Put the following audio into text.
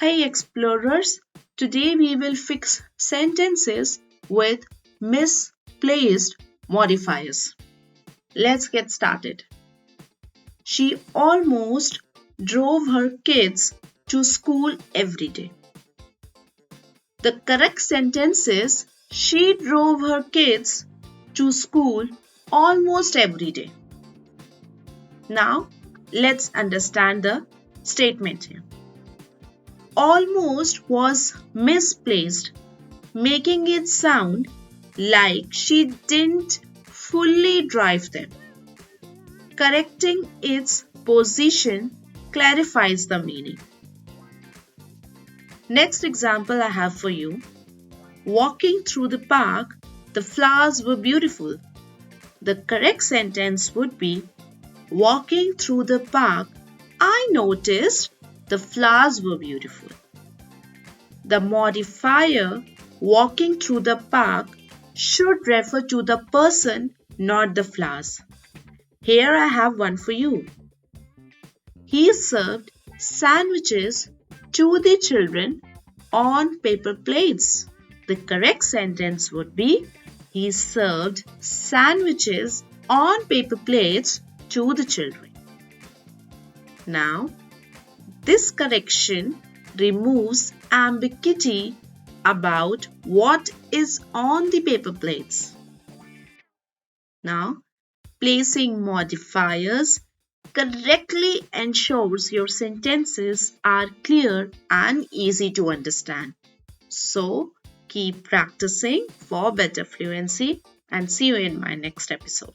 Hey explorers, today we will fix sentences with misplaced modifiers. Let's get started. She almost drove her kids to school every day. The correct sentence is she drove her kids to school almost every day. Now, let's understand the statement here. Almost was misplaced, making it sound like she didn't fully drive them. Correcting its position clarifies the meaning. Next example I have for you. Walking through the park, the flowers were beautiful. The correct sentence would be, walking through the park, I noticed the flowers were beautiful. The modifier walking through the park should refer to the person, not the flowers. Here I have one for you. He served sandwiches to the children on paper plates. The correct sentence would be, he served sandwiches on paper plates to the children. Now, this correction removes ambiguity about what is on the paper plates. Now, placing modifiers correctly ensures your sentences are clear and easy to understand. So, keep practicing for better fluency and see you in my next episode.